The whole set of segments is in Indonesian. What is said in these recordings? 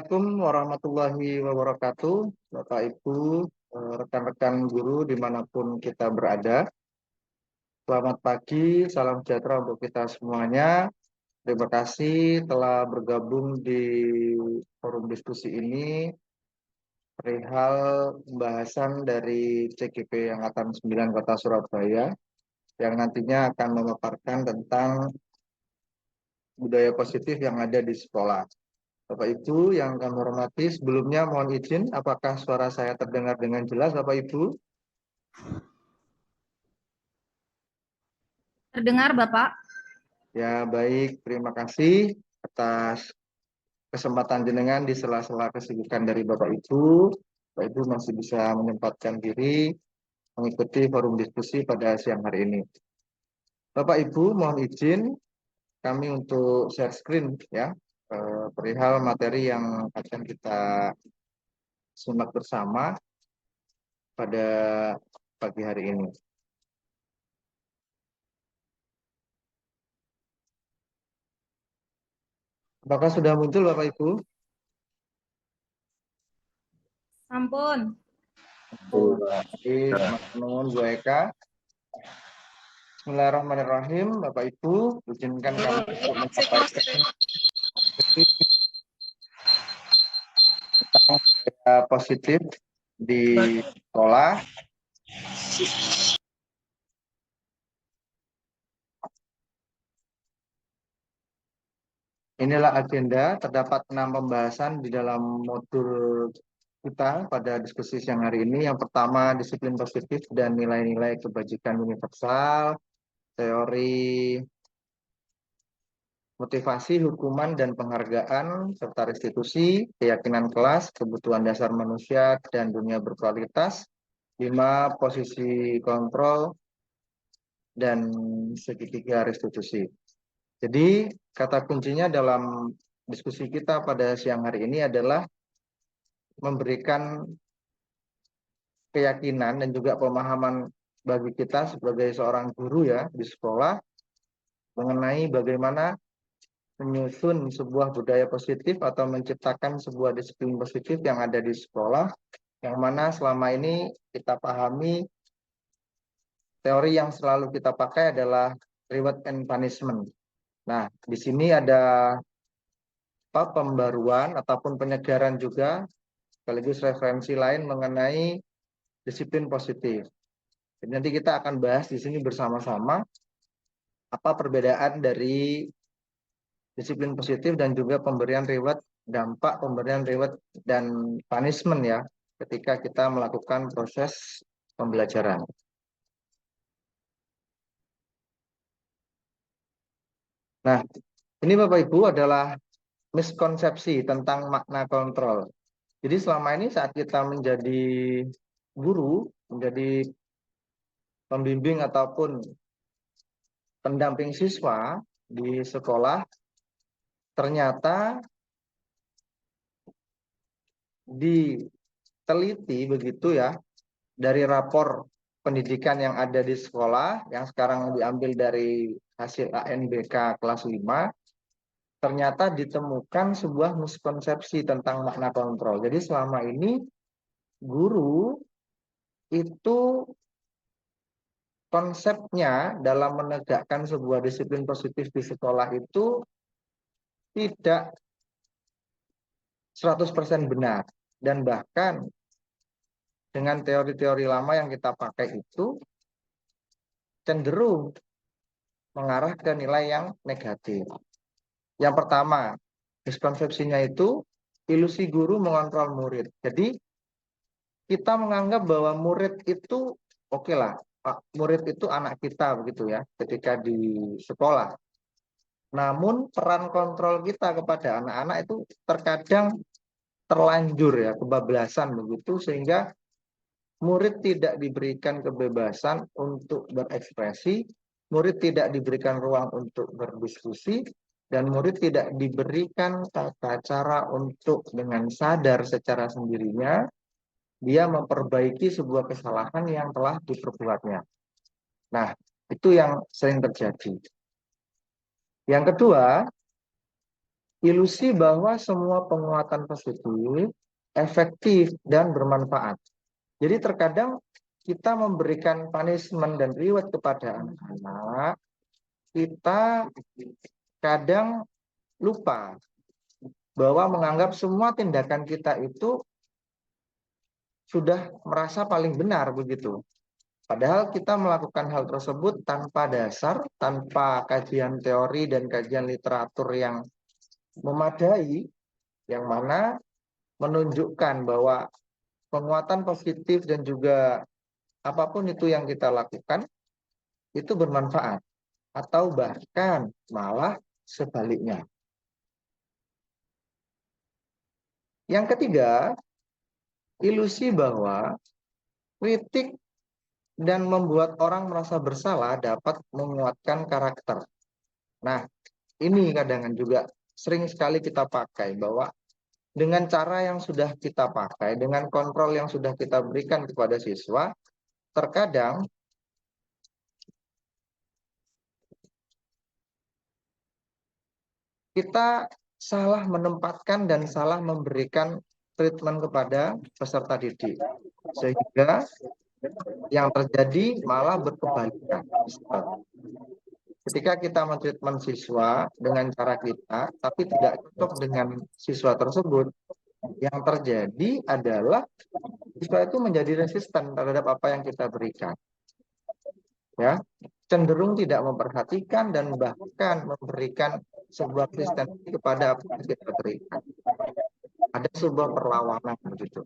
Assalamualaikum warahmatullahi wabarakatuh, Bapak Ibu, rekan-rekan guru dimanapun kita berada. Selamat pagi, salam sejahtera untuk kita semuanya. Terima kasih telah bergabung di forum diskusi ini perihal pembahasan dari CGP Angkatan 9 Kota Surabaya yang nantinya akan memaparkan tentang budaya positif yang ada di sekolah. Bapak Ibu yang kami hormati, sebelumnya mohon izin, apakah suara saya terdengar dengan jelas, Bapak Ibu? Terdengar, Bapak? Ya, baik. Terima kasih atas kesempatan jenengan di sela-sela kesibukan dari Bapak Ibu. Bapak Ibu masih bisa menyempatkan diri mengikuti forum diskusi pada siang hari ini. Bapak Ibu, mohon izin kami untuk share screen ya, perihal materi yang akan kita simak bersama pada pagi hari ini. Apakah sudah muncul Bapak Ibu? Sampun. Baik, teman-teman Bu Eka. Bismillahirrahmanirrahim, Bapak Ibu, izinkan kami untuk menyampaikan tentang budaya positif di sekolah. Inilah agenda, terdapat 6 pembahasan di dalam modul kita pada diskusi siang hari ini. Yang pertama, disiplin positif dan nilai-nilai kebajikan universal, teori motivasi, hukuman, dan penghargaan, serta restitusi, keyakinan kelas, kebutuhan dasar manusia, dan dunia berkualitas. 5, posisi kontrol, dan segitiga restitusi. Jadi, kata kuncinya dalam diskusi kita pada siang hari ini adalah memberikan keyakinan dan juga pemahaman bagi kita sebagai seorang guru ya di sekolah mengenai bagaimana menyusun sebuah budaya positif atau menciptakan sebuah disiplin positif yang ada di sekolah, yang mana selama ini kita pahami teori yang selalu kita pakai adalah reward and punishment. Nah, di sini ada pembaruan ataupun penyegaran juga, sekaligus referensi lain mengenai disiplin positif. Jadi nanti kita akan bahas di sini bersama-sama apa perbedaan dari disiplin positif dan juga pemberian reward, dampak pemberian reward dan punishment ya ketika kita melakukan proses pembelajaran. Nah, ini Bapak Ibu adalah miskonsepsi tentang makna kontrol. Jadi selama ini saat kita menjadi guru, menjadi pembimbing ataupun pendamping siswa di sekolah, ternyata diteliti begitu ya, dari rapor pendidikan yang ada di sekolah, yang sekarang diambil dari hasil ANBK kelas 5, ternyata ditemukan sebuah miskonsepsi tentang makna kontrol. Jadi selama ini guru itu konsepnya dalam menegakkan sebuah disiplin positif di sekolah itu tidak 100% benar. Dan bahkan dengan teori-teori lama yang kita pakai itu cenderung mengarah ke nilai yang negatif. Yang pertama, miskonsepsinya itu ilusi guru mengontrol murid. Jadi kita menganggap bahwa murid itu oke lah, Pak, murid itu anak kita begitu ya ketika di sekolah. Namun peran kontrol kita kepada anak-anak itu terkadang terlanjur ya, kebablasan begitu, sehingga murid tidak diberikan kebebasan untuk berekspresi, murid tidak diberikan ruang untuk berdiskusi, dan murid tidak diberikan tata cara untuk dengan sadar secara sendirinya dia memperbaiki sebuah kesalahan yang telah diperbuatnya. Nah, itu yang sering terjadi. Yang kedua, ilusi bahwa semua penguatan positif efektif dan bermanfaat. Jadi terkadang kita memberikan punishment dan reward kepada anak-anak, kita kadang lupa bahwa menganggap semua tindakan kita itu sudah merasa paling benar begitu. Padahal kita melakukan hal tersebut tanpa dasar, tanpa kajian teori dan kajian literatur yang memadai, yang mana menunjukkan bahwa penguatan positif dan juga apapun itu yang kita lakukan itu bermanfaat, atau bahkan malah sebaliknya. Yang ketiga, ilusi bahwa kritik dan membuat orang merasa bersalah dapat menguatkan karakter. Nah, ini kadang juga sering sekali kita pakai, bahwa dengan cara yang sudah kita pakai, dengan kontrol yang sudah kita berikan kepada siswa, terkadang kita salah menempatkan dan salah memberikan treatment kepada peserta didik. Sehingga yang terjadi malah berkebalikan. Ketika kita mentreatment siswa dengan cara kita, tapi tidak cocok dengan siswa tersebut, yang terjadi adalah siswa itu menjadi resisten terhadap apa yang kita berikan. Ya, cenderung tidak memperhatikan dan bahkan memberikan sebuah resistensi kepada apa yang kita berikan. Ada sebuah perlawanan begitu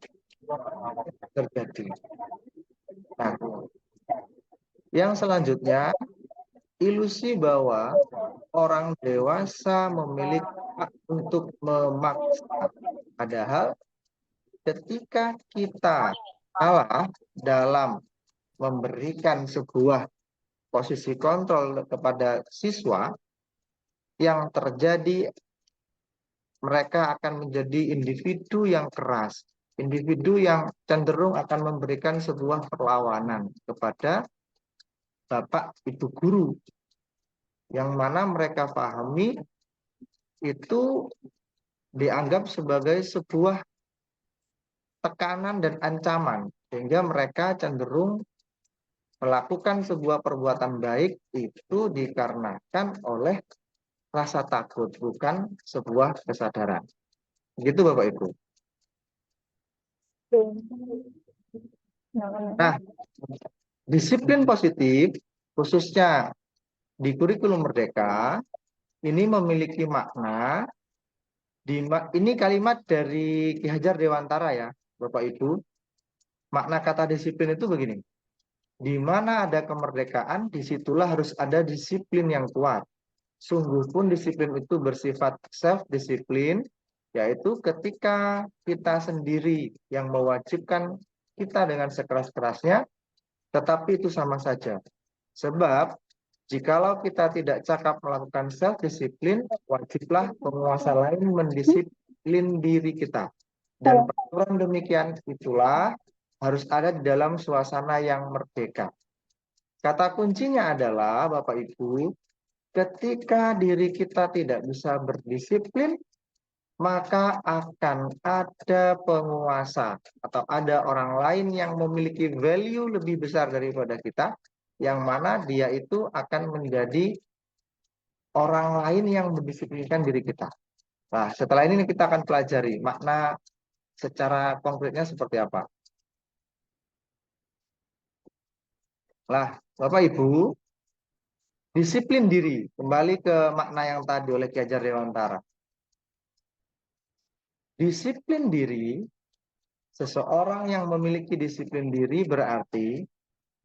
terjadi. Nah, yang selanjutnya, ilusi bahwa orang dewasa memiliki hak untuk memaksa. Padahal ketika kita salah dalam memberikan sebuah posisi kontrol kepada siswa, yang terjadi mereka akan menjadi individu yang keras, individu yang cenderung akan memberikan sebuah perlawanan kepada bapak ibu guru, yang mana mereka pahami itu dianggap sebagai sebuah tekanan dan ancaman, sehingga mereka cenderung melakukan sebuah perbuatan baik itu dikarenakan oleh rasa takut, bukan sebuah kesadaran. Begitu Bapak Ibu. Nah, disiplin positif, khususnya di kurikulum Merdeka, ini memiliki makna. Ini kalimat dari Ki Hajar Dewantara ya, Bapak Ibu. Makna kata disiplin itu begini. Di mana ada kemerdekaan, disitulah harus ada disiplin yang kuat. Sungguh pun disiplin itu bersifat self-disiplin, yaitu ketika kita sendiri yang mewajibkan kita dengan sekeras-kerasnya, tetapi itu sama saja. Sebab, jikalau kita tidak cakap melakukan self-disiplin, wajiblah penguasa lain mendisiplin diri kita. Dan peraturan demikian itulah harus ada di dalam suasana yang merdeka. Kata kuncinya adalah, Bapak Ibu, ketika diri kita tidak bisa berdisiplin, maka akan ada penguasa atau ada orang lain yang memiliki value lebih besar daripada kita, yang mana dia itu akan menjadi orang lain yang mendisiplinkan diri kita. Nah, setelah ini kita akan pelajari makna secara konkretnya seperti apa. Nah, Bapak Ibu, disiplin diri, kembali ke makna yang tadi oleh Ki Hajar Dewantara. Disiplin diri, seseorang yang memiliki disiplin diri berarti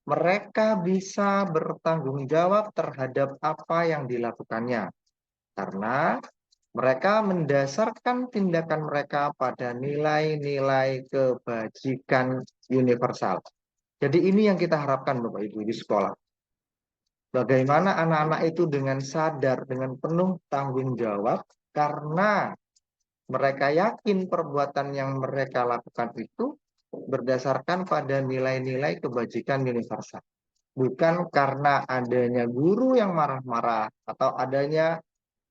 mereka bisa bertanggung jawab terhadap apa yang dilakukannya. Karena mereka mendasarkan tindakan mereka pada nilai-nilai kebajikan universal. Jadi ini yang kita harapkan Bapak Ibu di sekolah. Bagaimana anak-anak itu dengan sadar, dengan penuh tanggung jawab, karena mereka yakin perbuatan yang mereka lakukan itu berdasarkan pada nilai-nilai kebajikan universal. Bukan karena adanya guru yang marah-marah atau adanya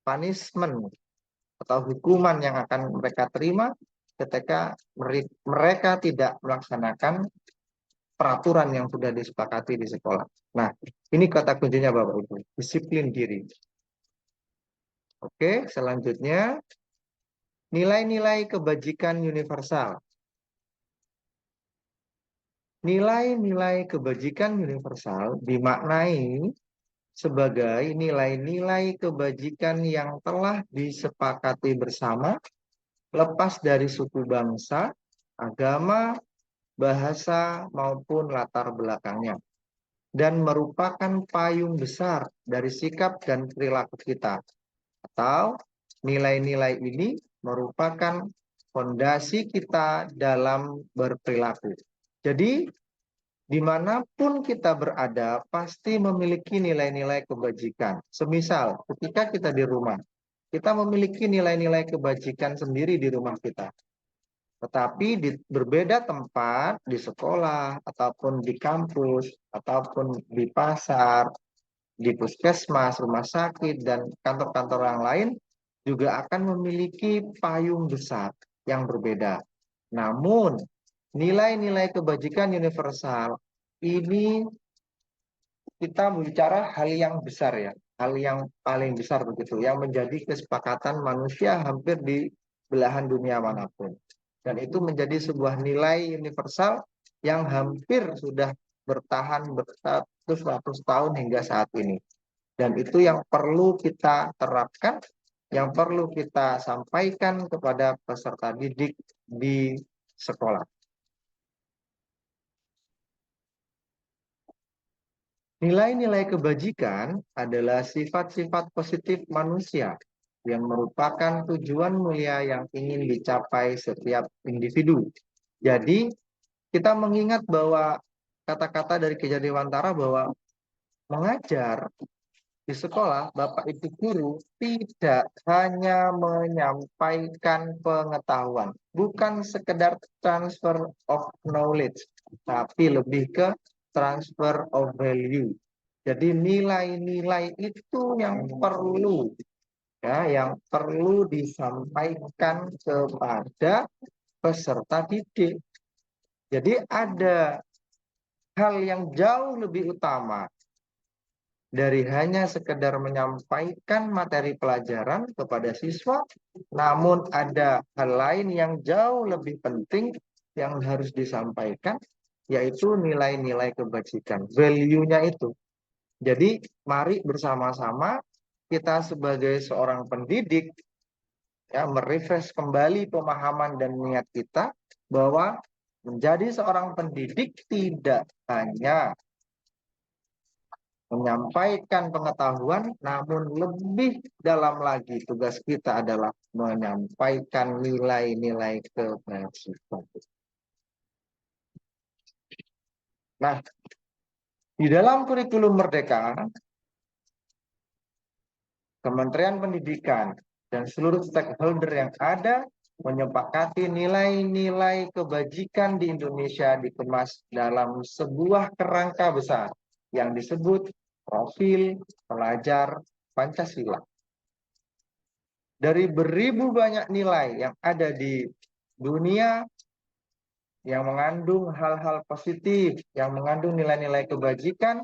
punishment atau hukuman yang akan mereka terima ketika mereka tidak melaksanakan peraturan yang sudah disepakati di sekolah. Nah, ini kata kuncinya Bapak Ibu, disiplin diri. Oke, selanjutnya nilai-nilai kebajikan universal. Nilai-nilai kebajikan universal dimaknai sebagai nilai-nilai kebajikan yang telah disepakati bersama, lepas dari suku bangsa, agama, bahasa, maupun latar belakangnya, dan merupakan payung besar dari sikap dan perilaku kita. Atau nilai-nilai ini merupakan fondasi kita dalam berperilaku. Jadi, dimanapun kita berada, pasti memiliki nilai-nilai kebajikan. Semisal, ketika kita di rumah, kita memiliki nilai-nilai kebajikan sendiri di rumah kita. Tetapi di berbeda tempat, di sekolah, ataupun di kampus, ataupun di pasar, di puskesmas, rumah sakit, dan kantor-kantor yang lain, juga akan memiliki payung besar yang berbeda. Namun, nilai-nilai kebajikan universal ini kita bicara hal yang besar ya, hal yang paling besar begitu, yang menjadi kesepakatan manusia hampir di belahan dunia manapun. Dan itu menjadi sebuah nilai universal yang hampir sudah bertahan beratus-ratus tahun hingga saat ini. Dan itu yang perlu kita terapkan, yang perlu kita sampaikan kepada peserta didik di sekolah. Nilai-nilai kebajikan adalah sifat-sifat positif manusia yang merupakan tujuan mulia yang ingin dicapai setiap individu. Jadi, kita mengingat bahwa kata-kata dari Ki Dewantara bahwa mengajar di sekolah, Bapak Ibu guru tidak hanya menyampaikan pengetahuan, bukan sekedar transfer of knowledge, tapi lebih ke transfer of value. Jadi nilai-nilai itu yang perlu disampaikan kepada peserta didik. Jadi ada hal yang jauh lebih utama dari hanya sekedar menyampaikan materi pelajaran kepada siswa, namun ada hal lain yang jauh lebih penting yang harus disampaikan, yaitu nilai-nilai kebajikan, value-nya itu. Jadi mari bersama-sama kita sebagai seorang pendidik ya merefresh kembali pemahaman dan niat kita bahwa menjadi seorang pendidik tidak hanya menyampaikan pengetahuan, namun lebih dalam lagi tugas kita adalah menyampaikan nilai-nilai kebajikan. Nah, di dalam kurikulum Merdeka, Kementerian Pendidikan dan seluruh stakeholder yang ada menyepakati nilai-nilai kebajikan di Indonesia dikemas dalam sebuah kerangka besar yang disebut Profil Pelajar Pancasila. Dari beribu banyak nilai yang ada di dunia yang mengandung hal-hal positif, yang mengandung nilai-nilai kebajikan,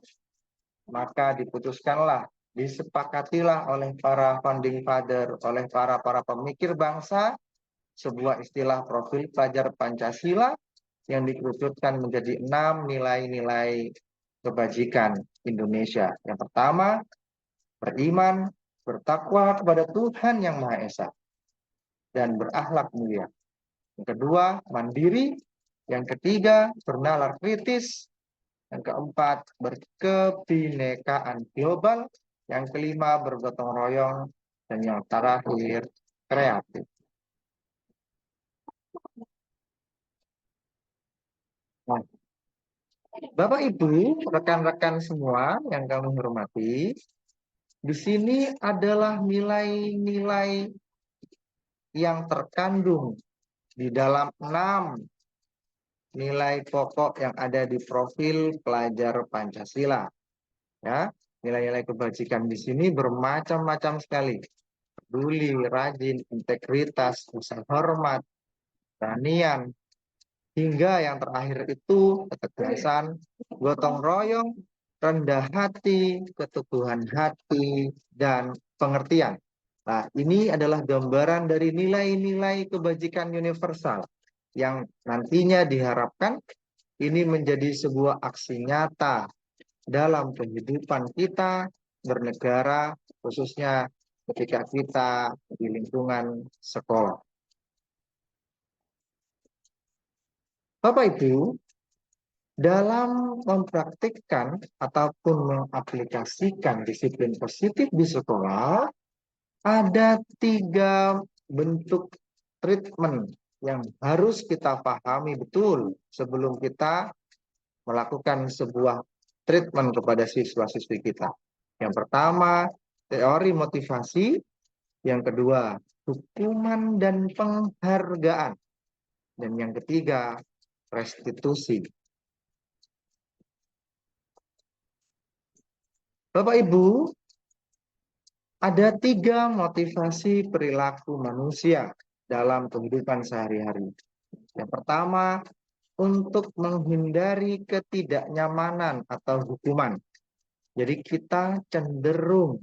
maka diputuskanlah, disepakatilah oleh para founding father, oleh para pemikir bangsa, sebuah istilah profil pelajar Pancasila yang dikerucutkan menjadi 6 nilai-nilai kebajikan Indonesia. Yang pertama, beriman, bertakwa kepada Tuhan Yang Maha Esa, dan berakhlak mulia. Yang kedua, mandiri. Yang ketiga, bernalar kritis. Yang keempat, berkebinekaan global. Yang kelima, bergotong royong. Dan yang terakhir, kreatif. Nah, Bapak Ibu, rekan-rekan semua yang kami hormati, di sini adalah nilai-nilai yang terkandung di dalam 6 nilai pokok yang ada di profil pelajar Pancasila. Ya, nilai-nilai kebajikan di sini bermacam-macam sekali. peduli, rajin, integritas, rasa hormat, keberanian, hingga yang terakhir itu ketegasan, gotong royong, rendah hati, keteguhan hati, dan pengertian. Nah, ini adalah gambaran dari nilai-nilai kebajikan universal yang nantinya diharapkan ini menjadi sebuah aksi nyata dalam kehidupan kita bernegara, khususnya ketika kita di lingkungan sekolah. Bapak Ibu, dalam mempraktikkan ataupun mengaplikasikan disiplin positif di sekolah, ada 3 bentuk treatment yang harus kita pahami betul sebelum kita melakukan sebuah treatment kepada siswa-siswi kita. Yang pertama, teori motivasi. Yang kedua, hukuman dan penghargaan. Dan yang ketiga, restitusi. Bapak Ibu, ada 3 motivasi perilaku manusia dalam kehidupan sehari-hari. Yang pertama, untuk menghindari ketidaknyamanan atau hukuman. Jadi kita cenderung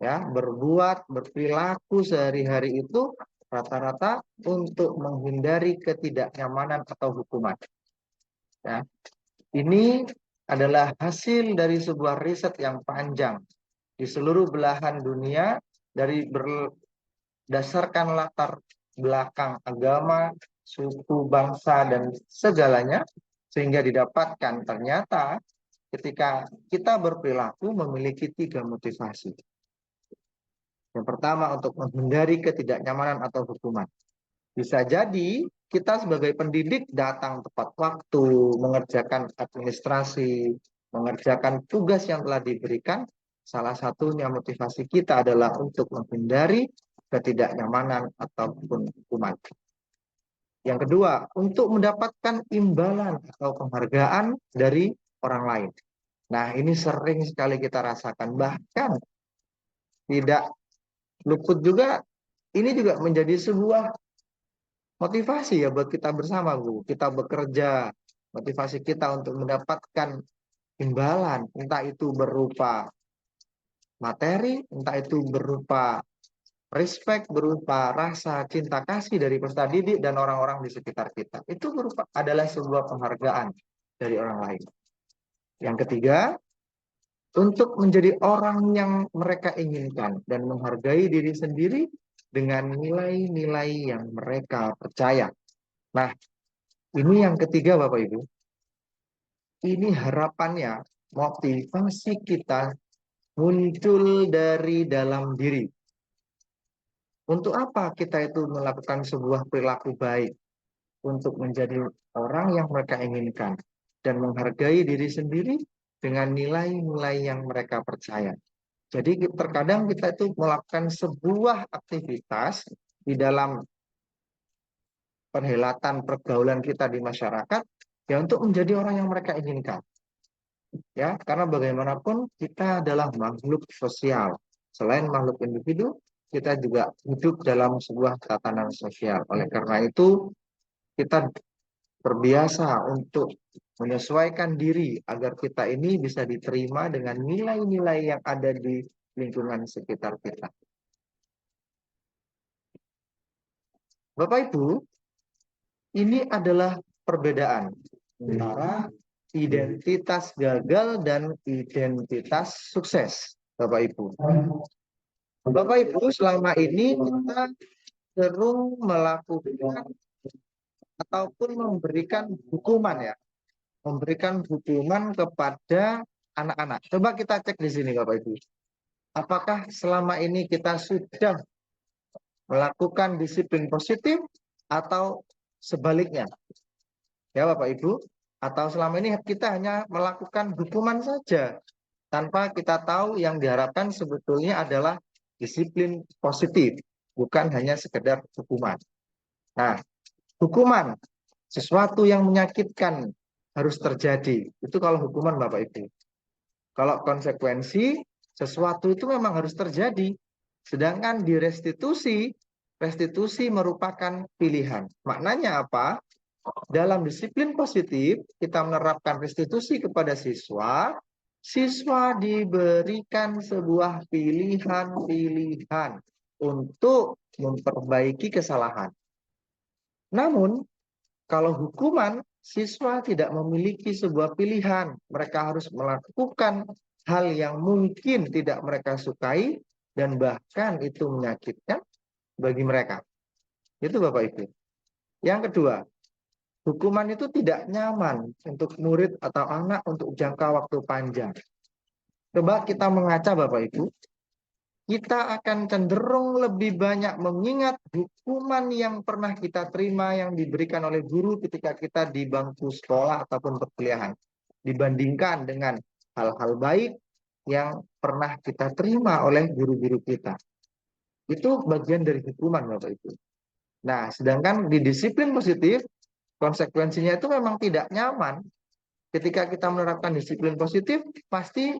berbuat, berperilaku sehari-hari itu rata-rata untuk menghindari ketidaknyamanan atau hukuman. Ya. Ini adalah hasil dari sebuah riset yang panjang di seluruh belahan dunia dari berdasarkan latar belakang agama, suku, bangsa, dan segalanya, sehingga didapatkan ternyata ketika kita berperilaku memiliki 3 motivasi. Yang pertama, untuk menghindari ketidaknyamanan atau hukuman. Bisa jadi kita sebagai pendidik datang tepat waktu, mengerjakan administrasi, mengerjakan tugas yang telah diberikan. Salah satunya motivasi kita adalah untuk menghindari ketidaknyamanan ataupun hukuman. Yang kedua, untuk mendapatkan imbalan atau penghargaan dari orang lain. Nah, ini sering sekali kita rasakan. Bahkan tidak luput juga, ini juga menjadi sebuah motivasi ya buat kita bersama, Bu. Kita bekerja, motivasi kita untuk mendapatkan imbalan, entah itu berupa materi, entah itu berupa respect, berupa rasa cinta kasih dari peserta didik dan orang-orang di sekitar kita. Itu adalah sebuah penghargaan dari orang lain. Yang ketiga, untuk menjadi orang yang mereka inginkan dan menghargai diri sendiri dengan nilai-nilai yang mereka percaya. Nah, ini yang ketiga, Bapak Ibu. Ini harapannya, motivasi kita muncul dari dalam diri. Untuk apa kita itu melakukan sebuah perilaku baik? Untuk menjadi orang yang mereka inginkan dan menghargai diri sendiri dengan nilai-nilai yang mereka percaya. Jadi terkadang kita itu melakukan sebuah aktivitas di dalam perhelatan pergaulan kita di masyarakat ya untuk menjadi orang yang mereka inginkan. Ya, karena bagaimanapun kita adalah makhluk sosial. Selain makhluk individu, kita juga hidup dalam sebuah tatanan sosial. Oleh karena itu, kita terbiasa untuk menyesuaikan diri agar kita ini bisa diterima dengan nilai-nilai yang ada di lingkungan sekitar kita. Bapak Ibu, ini adalah perbedaan antara identitas gagal dan identitas sukses, Bapak Ibu. Bapak Ibu, selama ini kita cenderung melakukan ataupun memberikan hukuman ya, memberikan hukuman kepada anak-anak. Coba kita cek di sini, Bapak Ibu. Apakah selama ini kita sudah melakukan disiplin positif atau sebaliknya? Ya, Bapak Ibu. Atau selama ini kita hanya melakukan hukuman saja tanpa kita tahu yang diharapkan sebetulnya adalah disiplin positif, bukan hanya sekedar hukuman. Nah, hukuman sesuatu yang menyakitkan harus terjadi. Itu kalau hukuman, Bapak Ibu. Kalau konsekuensi sesuatu itu memang harus terjadi. Sedangkan di restitusi, restitusi merupakan pilihan. Maknanya apa? Dalam disiplin positif, kita menerapkan restitusi kepada siswa, siswa diberikan sebuah pilihan-pilihan untuk memperbaiki kesalahan. Namun, kalau hukuman, siswa tidak memiliki sebuah pilihan. Mereka harus melakukan hal yang mungkin tidak mereka sukai dan bahkan itu menyakitkan bagi mereka. Itu Bapak Ibu. Yang kedua, hukuman itu tidak nyaman untuk murid atau anak untuk jangka waktu panjang. Coba kita mengaca Bapak Ibu, kita akan cenderung lebih banyak mengingat hukuman yang pernah kita terima yang diberikan oleh guru ketika kita di bangku sekolah ataupun perkuliahan, dibandingkan dengan hal-hal baik yang pernah kita terima oleh guru-guru kita. Itu bagian dari hukuman Bapak Ibu. Nah, sedangkan di disiplin positif, konsekuensinya itu memang tidak nyaman. Ketika kita menerapkan disiplin positif, pasti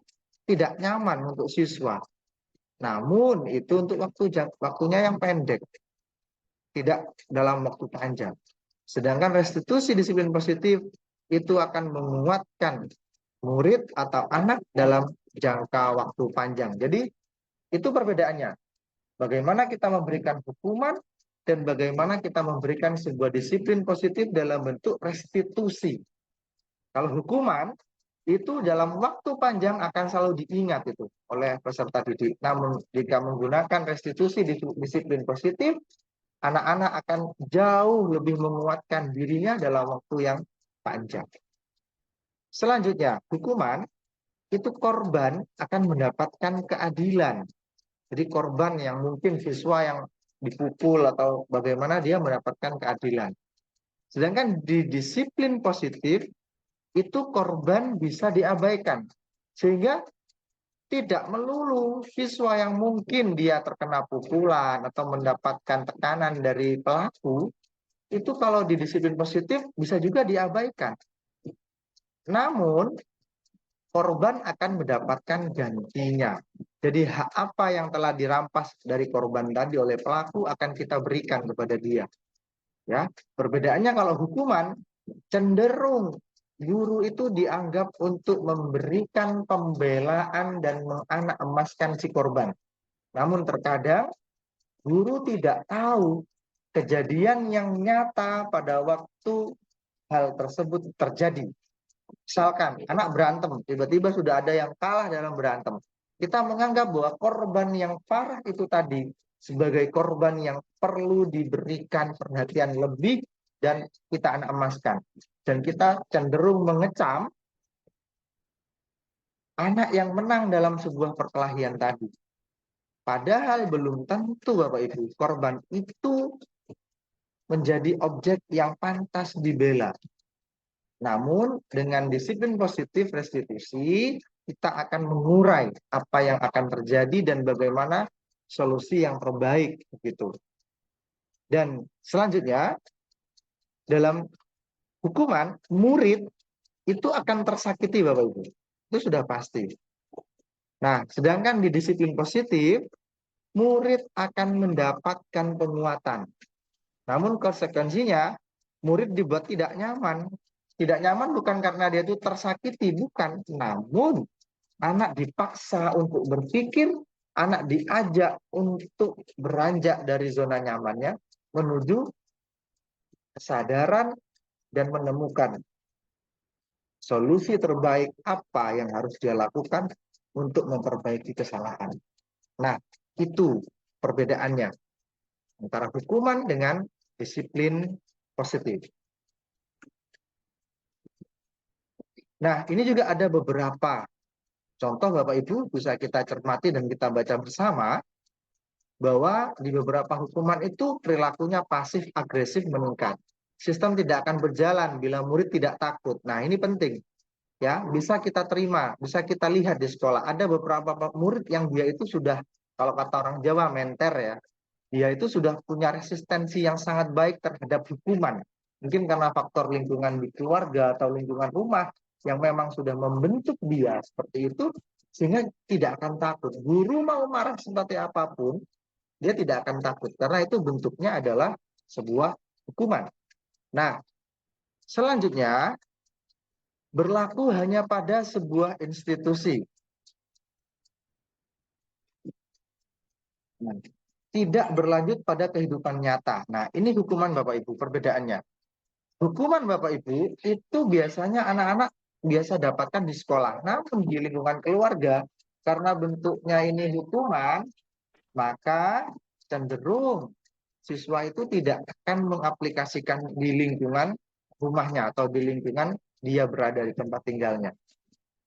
tidak nyaman untuk siswa. Namun itu untuk waktunya yang pendek, tidak dalam waktu panjang. Sedangkan restitusi disiplin positif itu akan menguatkan murid atau anak dalam jangka waktu panjang. Jadi itu perbedaannya. Bagaimana kita memberikan hukuman dan bagaimana kita memberikan sebuah disiplin positif dalam bentuk restitusi. Kalau hukuman itu dalam waktu panjang akan selalu diingat itu oleh peserta didik. Namun jika menggunakan restitusi disiplin positif, anak-anak akan jauh lebih menguatkan dirinya dalam waktu yang panjang. Selanjutnya, hukuman itu korban akan mendapatkan keadilan. Jadi korban yang mungkin siswa yang dipukul atau bagaimana dia mendapatkan keadilan. Sedangkan di disiplin positif itu korban bisa diabaikan. Sehingga tidak melulu siswa yang mungkin dia terkena pukulan atau mendapatkan tekanan dari pelaku, itu kalau di disiplin positif bisa juga diabaikan. Namun, korban akan mendapatkan gantinya. Jadi hak apa yang telah dirampas dari korban tadi oleh pelaku akan kita berikan kepada dia. Ya, perbedaannya kalau hukuman cenderung guru itu dianggap untuk memberikan pembelaan dan menganak emaskan si korban. Namun terkadang guru tidak tahu kejadian yang nyata pada waktu hal tersebut terjadi. Misalkan anak berantem, tiba-tiba sudah ada yang kalah dalam berantem. Kita menganggap bahwa korban yang parah itu tadi sebagai korban yang perlu diberikan perhatian lebih dan kita anak emaskan. Dan kita cenderung mengecam anak yang menang dalam sebuah perkelahian tadi. Padahal belum tentu Bapak Ibu, korban itu menjadi objek yang pantas dibela. Namun dengan disiplin positif restitusi, kita akan mengurai apa yang akan terjadi dan bagaimana solusi yang terbaik begitu. Dan selanjutnya dalam hukuman murid itu akan tersakiti Bapak Ibu. Itu sudah pasti. Nah, sedangkan di disiplin positif murid akan mendapatkan penguatan. Namun konsekuensinya murid dibuat tidak nyaman. Tidak nyaman bukan karena dia itu tersakiti, bukan. Namun anak dipaksa untuk berpikir, anak diajak untuk beranjak dari zona nyamannya menuju kesadaran dan menemukan solusi terbaik apa yang harus dia lakukan untuk memperbaiki kesalahan. Nah, itu perbedaannya antara hukuman dengan disiplin positif. Nah, ini juga ada beberapa contoh Bapak Ibu bisa kita cermati dan kita baca bersama bahwa di beberapa hukuman itu perilakunya pasif agresif meningkat. Sistem tidak akan berjalan bila murid tidak takut. Nah, ini penting. Ya, bisa kita terima, bisa kita lihat di sekolah. Ada beberapa murid yang dia itu sudah, kalau kata orang Jawa, menter ya. Dia itu sudah punya resistensi yang sangat baik terhadap hukuman. Mungkin karena faktor lingkungan di keluarga atau lingkungan rumah yang memang sudah membentuk dia seperti itu, sehingga tidak akan takut. Guru mau marah seperti apapun, dia tidak akan takut karena itu bentuknya adalah sebuah hukuman. Nah, selanjutnya berlaku hanya pada sebuah institusi. Nah, tidak berlanjut pada kehidupan nyata. Nah, ini hukuman Bapak Ibu, perbedaannya. Hukuman Bapak Ibu itu biasanya anak-anak biasa dapatkan di sekolah. Namun di lingkungan keluarga, karena bentuknya ini hukuman, maka cenderung siswa itu tidak akan mengaplikasikan di lingkungan rumahnya atau di lingkungan dia berada di tempat tinggalnya.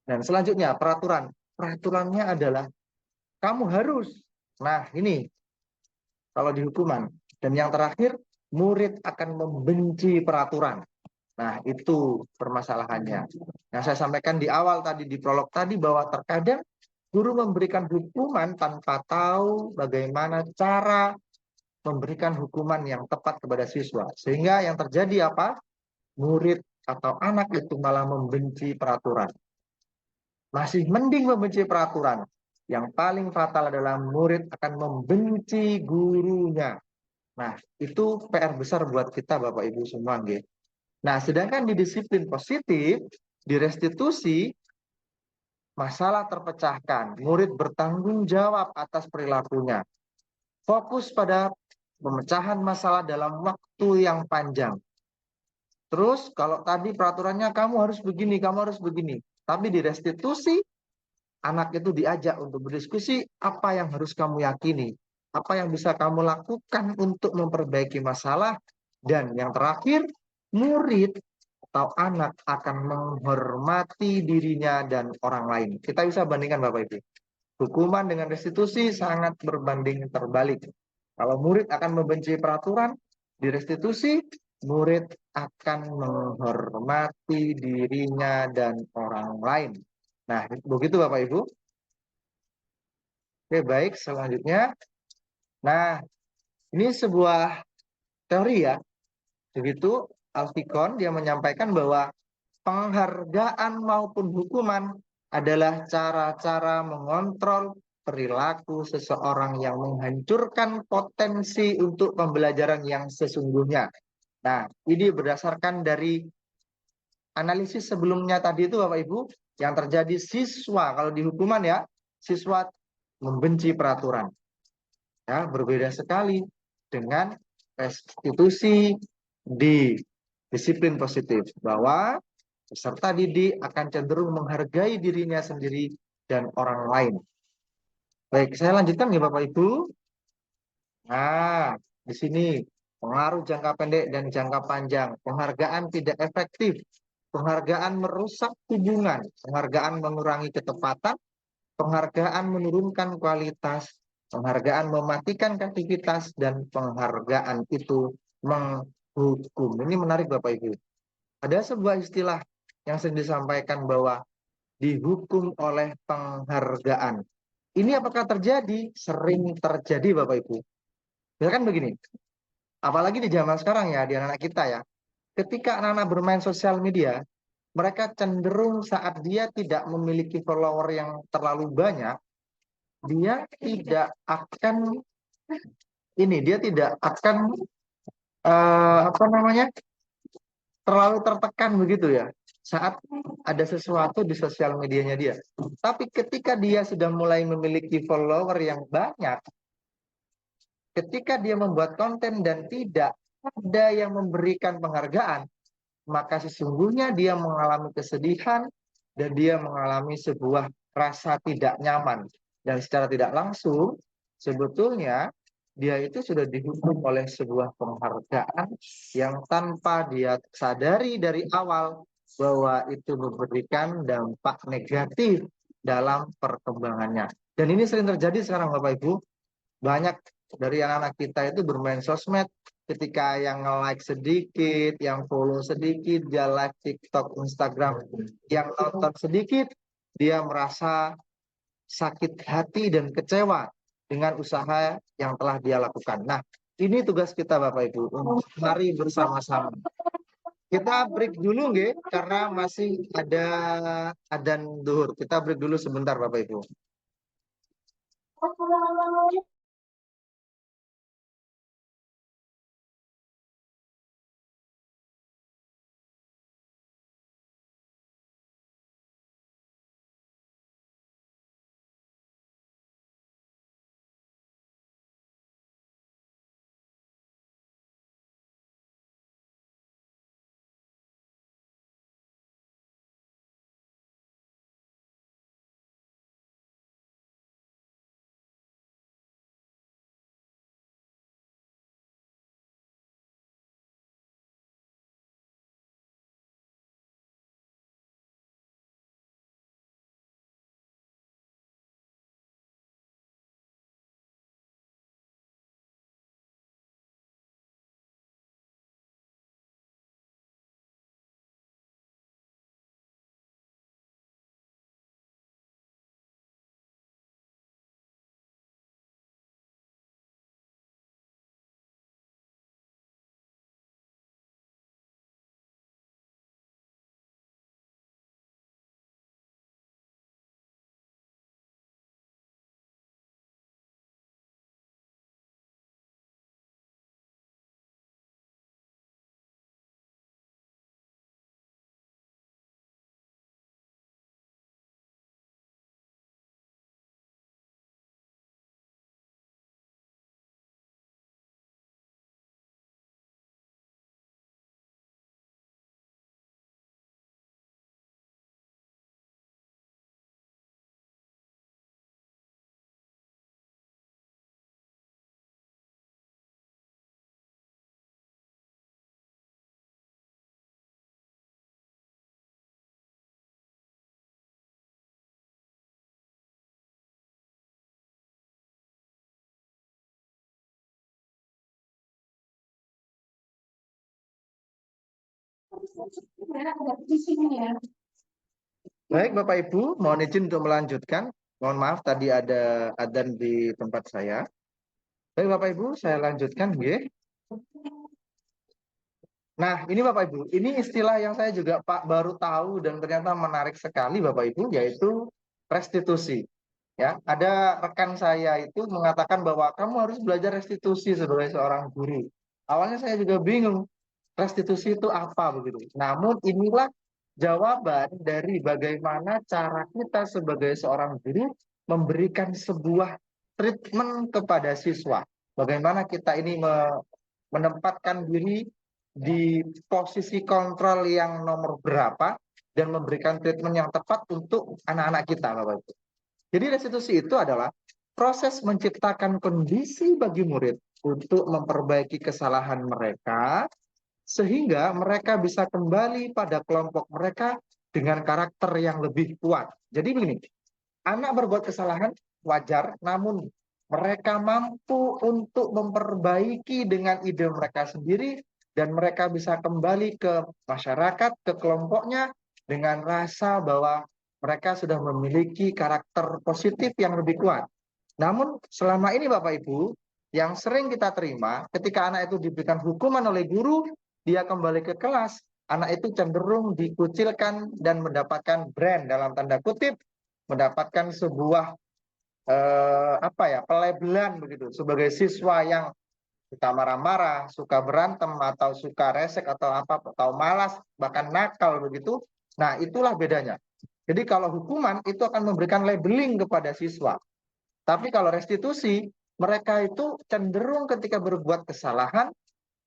Dan selanjutnya peraturan. Peraturannya adalah kamu harus. Nah, ini kalau di hukuman. Dan yang terakhir, murid akan membenci peraturan. Nah, itu permasalahannya. Yang saya sampaikan di awal tadi, di prolog tadi, bahwa terkadang guru memberikan hukuman tanpa tahu bagaimana cara memberikan hukuman yang tepat kepada siswa. Sehingga yang terjadi apa? Murid atau anak itu malah membenci peraturan. Masih mending membenci peraturan. Yang paling fatal adalah murid akan membenci gurunya. Nah, itu PR besar buat kita Bapak Ibu semua, nggih. Nah, sedangkan di disiplin positif, di restitusi, masalah terpecahkan. Murid bertanggung jawab atas perilakunya. Fokus pada pemecahan masalah dalam waktu yang panjang. Terus kalau tadi peraturannya kamu harus begini, kamu harus begini. Tapi di restitusi, anak itu diajak untuk berdiskusi apa yang harus kamu yakini. Apa yang bisa kamu lakukan untuk memperbaiki masalah. Dan yang terakhir, murid atau anak akan menghormati dirinya dan orang lain. Kita bisa bandingkan Bapak Ibu. Hukuman dengan restitusi sangat berbanding terbalik. Kalau murid akan membenci peraturan, di restitusi murid akan menghormati dirinya dan orang lain. Nah, begitu Bapak Ibu. Oke, baik. Selanjutnya, nah ini sebuah teori ya. Begitu Alfikon dia menyampaikan bahwa penghargaan maupun hukuman adalah cara-cara mengontrol perilaku seseorang yang menghancurkan potensi untuk pembelajaran yang sesungguhnya. Nah, ini berdasarkan dari analisis sebelumnya tadi itu Bapak Ibu, yang terjadi siswa, kalau di hukuman ya, siswa membenci peraturan. Ya, berbeda sekali dengan restitusi di disiplin positif, bahwa peserta didik akan cenderung menghargai dirinya sendiri dan orang lain. Baik, saya lanjutkan ya Bapak Ibu. Nah, di sini pengaruh jangka pendek dan jangka panjang. Penghargaan tidak efektif. Penghargaan merusak hubungan. Penghargaan mengurangi ketepatan. Penghargaan menurunkan kualitas. Penghargaan mematikan kreativitas. Dan penghargaan itu menghukum. Ini menarik Bapak Ibu. Ada sebuah istilah yang sering disampaikan bahwa dihukum oleh penghargaan. Ini apakah terjadi? Sering terjadi Bapak Ibu. Misalkan begini, apalagi di zaman sekarang ya, di anak-anak kita ya, ketika anak-anak bermain sosial media, mereka cenderung saat dia tidak memiliki follower yang terlalu banyak, dia tidak akan dia tidak akan apa namanya, terlalu tertekan begitu ya saat ada sesuatu di sosial medianya dia. Tapi ketika dia sudah mulai memiliki follower yang banyak, ketika dia membuat konten dan tidak ada yang memberikan penghargaan, maka sesungguhnya dia mengalami kesedihan dan dia mengalami sebuah rasa tidak nyaman. Dan secara tidak langsung, sebetulnya dia itu sudah dihukum oleh sebuah penghargaan yang tanpa dia sadari dari awal bahwa itu memberikan dampak negatif dalam perkembangannya. Dan ini sering terjadi sekarang Bapak Ibu. Banyak dari anak-anak kita itu bermain sosmed, ketika yang like sedikit, yang follow sedikit, dia like TikTok, Instagram, yang nonton sedikit, dia merasa sakit hati dan kecewa dengan usaha yang telah dia lakukan. Nah, ini tugas kita Bapak Ibu, mari bersama-sama. Kita break dulu nggih, karena masih ada adzan zuhur. Kita break dulu sebentar Bapak Ibu. Baik Bapak Ibu, mohon izin untuk melanjutkan. Mohon maaf tadi ada adzan di tempat saya. Baik Bapak Ibu, saya lanjutkan ya. Nah, ini Bapak Ibu, ini istilah yang saya juga Pak baru tahu dan ternyata menarik sekali Bapak Ibu, yaitu restitusi. Ya, ada rekan saya itu mengatakan bahwa kamu harus belajar restitusi sebagai seorang guru. Awalnya saya juga bingung, restitusi itu apa begitu. Namun inilah jawaban dari bagaimana cara kita sebagai seorang guru memberikan sebuah treatment kepada siswa. Bagaimana kita ini menempatkan diri di posisi kontrol yang nomor berapa dan memberikan treatment yang tepat untuk anak-anak kita, Bapak Ibu. Jadi restitusi itu adalah proses menciptakan kondisi bagi murid untuk memperbaiki kesalahan mereka sehingga mereka bisa kembali pada kelompok mereka dengan karakter yang lebih kuat. Jadi begini, anak berbuat kesalahan wajar, namun mereka mampu untuk memperbaiki dengan ide mereka sendiri dan mereka bisa kembali ke masyarakat, ke kelompoknya dengan rasa bahwa mereka sudah memiliki karakter positif yang lebih kuat. Namun selama ini Bapak Ibu, yang sering kita terima ketika anak itu diberikan hukuman oleh guru, dia kembali ke kelas, anak itu cenderung dikucilkan dan mendapatkan brand dalam tanda kutip, mendapatkan sebuah pelabelan begitu sebagai siswa yang suka marah-marah, suka berantem atau suka resek atau apa atau malas bahkan nakal begitu. Nah, itulah bedanya. Jadi kalau hukuman itu akan memberikan labeling kepada siswa. Tapi kalau restitusi, mereka itu cenderung ketika berbuat kesalahan,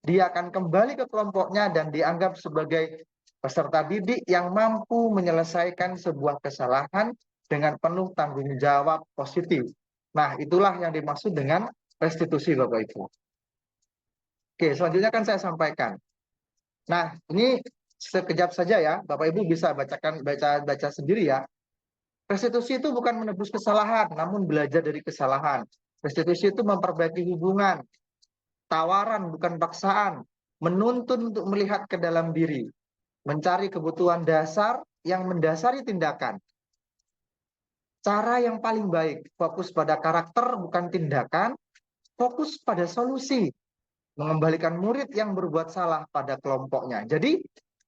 dia akan kembali ke kelompoknya dan dianggap sebagai peserta didik yang mampu menyelesaikan sebuah kesalahan dengan penuh tanggung jawab positif. Nah, itulah yang dimaksud dengan restitusi, Bapak Ibu. Oke, selanjutnya kan saya sampaikan. Nah, ini sekejap saja ya, Bapak Ibu bisa baca sendiri ya. Restitusi itu bukan menebus kesalahan, namun belajar dari kesalahan. Restitusi itu memperbaiki hubungan, tawaran bukan paksaan, menuntun untuk melihat ke dalam diri, mencari kebutuhan dasar yang mendasari tindakan. Cara yang paling baik, fokus pada karakter bukan tindakan, fokus pada solusi, mengembalikan murid yang berbuat salah pada kelompoknya. Jadi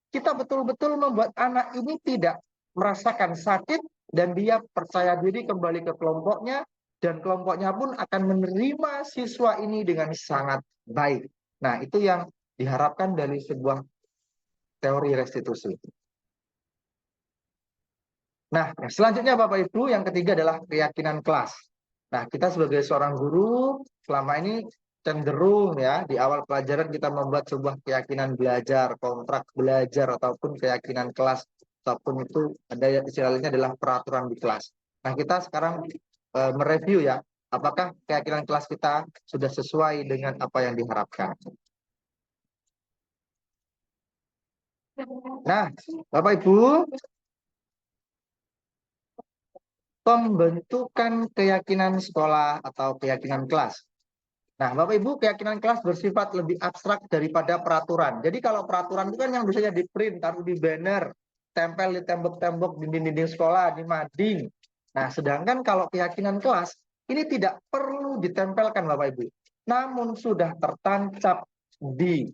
kita betul-betul membuat anak ini tidak merasakan sakit dan dia percaya diri kembali ke kelompoknya dan kelompoknya pun akan menerima siswa ini dengan sangat baik. Nah, itu yang diharapkan dari sebuah teori restitusi. Nah, selanjutnya Bapak Ibu, yang ketiga adalah keyakinan kelas. Nah, kita sebagai seorang guru selama ini cenderung ya di awal pelajaran kita membuat sebuah keyakinan belajar, kontrak belajar ataupun keyakinan kelas ataupun itu ada istilahnya adalah peraturan di kelas. Nah, kita sekarang mereview ya, apakah keyakinan kelas kita sudah sesuai dengan apa yang diharapkan. Nah, Bapak Ibu, pembentukan keyakinan sekolah atau keyakinan kelas. Nah, Bapak Ibu, keyakinan kelas bersifat lebih abstrak daripada peraturan. Jadi kalau peraturan itu kan yang biasanya di print, taruh di banner, tempel di tembok-tembok, dinding-dinding sekolah, di mading. Nah, sedangkan kalau keyakinan kelas, ini tidak perlu ditempelkan Bapak Ibu. Namun sudah tertancap di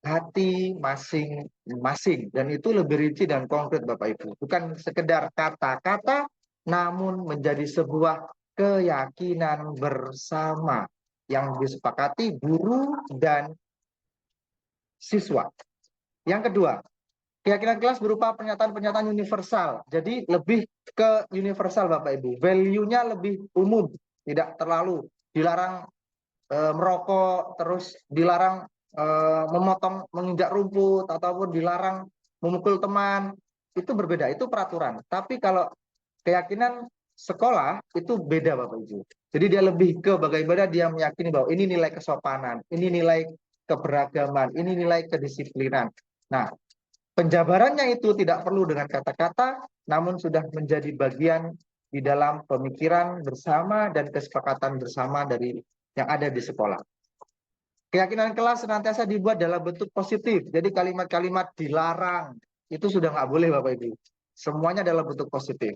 hati masing-masing. Dan itu lebih rinci dan konkret Bapak Ibu. Bukan sekedar kata-kata, namun menjadi sebuah keyakinan bersama yang disepakati guru dan siswa. Yang kedua, keyakinan kelas berupa pernyataan-pernyataan universal. Jadi lebih ke universal Bapak Ibu. Value-nya lebih umum, tidak terlalu dilarang merokok, terus dilarang memotong, menginjak rumput, ataupun dilarang memukul teman. Itu berbeda, itu peraturan. Tapi kalau keyakinan sekolah itu beda Bapak Ibu. Jadi dia lebih ke bagaimana dia meyakini bahwa ini nilai kesopanan, ini nilai keberagaman, ini nilai kedisiplinan. Nah, penjabarannya itu tidak perlu dengan kata-kata, namun sudah menjadi bagian di dalam pemikiran bersama dan kesepakatan bersama dari yang ada di sekolah. Keyakinan kelas senantiasa dibuat dalam bentuk positif. Jadi kalimat-kalimat dilarang itu sudah nggak boleh Bapak Ibu. Semuanya dalam bentuk positif.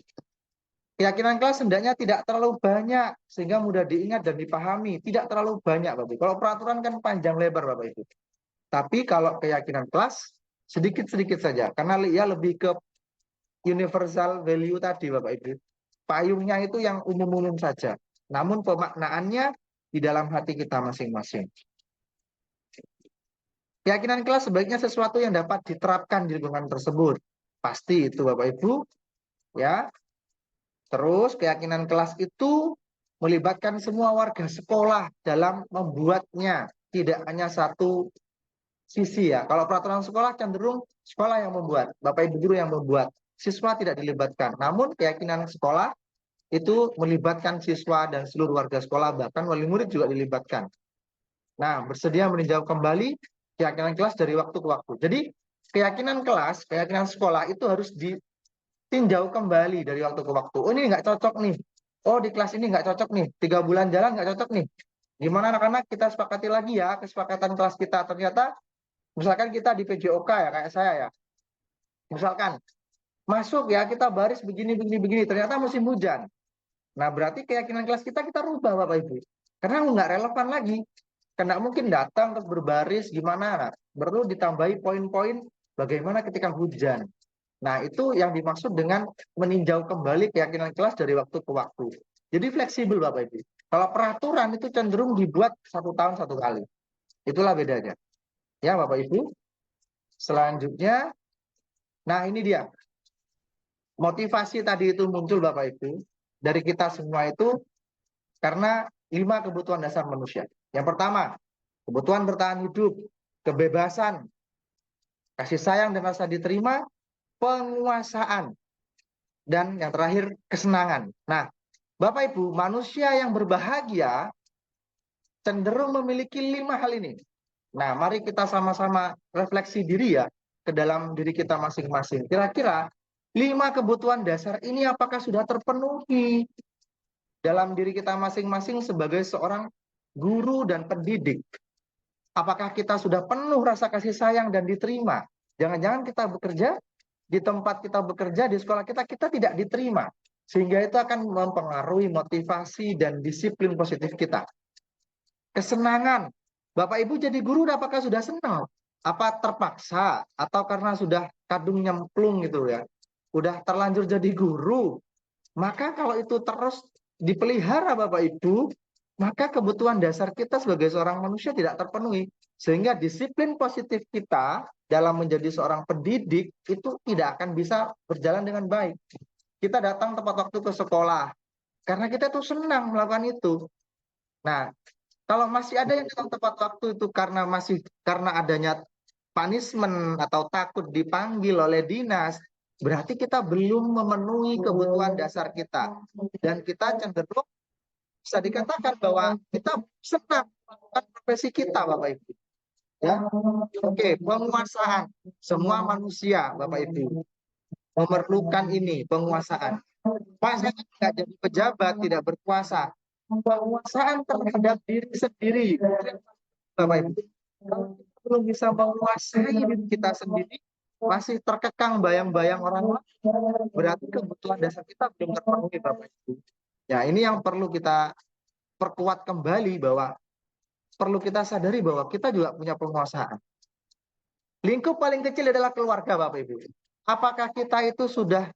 Keyakinan kelas hendaknya tidak terlalu banyak sehingga mudah diingat dan dipahami. Tidak terlalu banyak Bapak Ibu. Kalau peraturan kan panjang lebar Bapak Ibu. Tapi kalau keyakinan kelas sedikit-sedikit saja. Karena ya lebih ke universal value tadi Bapak Ibu. Payungnya itu yang umum-umum saja. Namun pemaknaannya di dalam hati kita masing-masing. Keyakinan kelas sebaiknya sesuatu yang dapat diterapkan di lingkungan tersebut. Pasti itu Bapak Ibu, ya. Terus keyakinan kelas itu melibatkan semua warga sekolah dalam membuatnya, tidak hanya satu sisi ya. Kalau peraturan sekolah cenderung sekolah yang membuat, Bapak Ibu guru yang membuat, siswa tidak dilibatkan. Namun keyakinan sekolah itu melibatkan siswa dan seluruh warga sekolah, bahkan wali murid juga dilibatkan. Nah, bersedia meninjau kembali keyakinan kelas dari waktu ke waktu. Jadi, keyakinan kelas, keyakinan sekolah itu harus ditinjau kembali dari waktu ke waktu. Oh, ini nggak cocok nih. Oh, di kelas ini nggak cocok nih. 3 bulan jalan nggak cocok nih. Gimana anak-anak kita sepakati lagi ya kesepakatan kelas kita. Ternyata, misalkan kita di PJOK ya, kayak saya ya. Misalkan, masuk ya kita baris begini, begini, begini. Ternyata musim hujan. Nah, berarti keyakinan kelas kita rubah Bapak Ibu. Karena nggak relevan lagi. Karena mungkin datang terus berbaris gimana. Nah, perlu ditambahi poin-poin bagaimana ketika hujan. Nah, itu yang dimaksud dengan meninjau kembali keyakinan kelas dari waktu ke waktu. Jadi fleksibel Bapak Ibu. Kalau peraturan itu cenderung dibuat 1 tahun 1 kali. Itulah bedanya. Ya Bapak Ibu. Selanjutnya, nah ini dia. Motivasi tadi itu muncul Bapak Ibu. Dari kita semua itu karena 5 kebutuhan dasar manusia. Yang pertama, kebutuhan bertahan hidup, kebebasan, kasih sayang dan rasa diterima, penguasaan, dan yang terakhir kesenangan. Nah, Bapak Ibu, manusia yang berbahagia cenderung memiliki 5 hal ini. Nah, mari kita sama-sama refleksi diri ya ke dalam diri kita masing-masing. Kira-kira 5 kebutuhan dasar ini apakah sudah terpenuhi dalam diri kita masing-masing sebagai seorang guru dan pendidik? Apakah kita sudah penuh rasa kasih sayang dan diterima? Jangan-jangan kita bekerja, di tempat kita bekerja, di sekolah kita tidak diterima. Sehingga itu akan mempengaruhi motivasi dan disiplin positif kita. Kesenangan. Bapak Ibu jadi guru apakah sudah senang? Apa terpaksa? Atau karena sudah kadung nyemplung gitu ya? Udah terlanjur jadi guru. Maka kalau itu terus dipelihara Bapak Ibu, maka kebutuhan dasar kita sebagai seorang manusia tidak terpenuhi. Sehingga disiplin positif kita dalam menjadi seorang pendidik itu tidak akan bisa berjalan dengan baik. Kita datang tepat waktu ke sekolah, karena kita tuh senang melakukan itu. Nah, kalau masih ada yang datang tepat waktu itu karena adanya punishment atau takut dipanggil oleh dinas, berarti kita belum memenuhi kebutuhan dasar kita. Dan kita cenderung bisa dikatakan bahwa kita senang melakukan profesi kita, Bapak Ibu. Ya, oke, penguasaan. Semua manusia, Bapak Ibu, memerlukan ini, penguasaan. Masa tidak jadi pejabat, tidak berkuasa. Penguasaan terhadap diri sendiri, Bapak Ibu. Kalau kita belum bisa menguasai diri kita sendiri, masih terkekang bayang-bayang orang lain, berarti kebutuhan dasar kita belum terpenuhi, Bapak Ibu. Ya, ini yang perlu kita perkuat kembali bahwa perlu kita sadari bahwa kita juga punya penguasaan. Lingkup paling kecil adalah keluarga, Bapak Ibu. Apakah kita itu sudah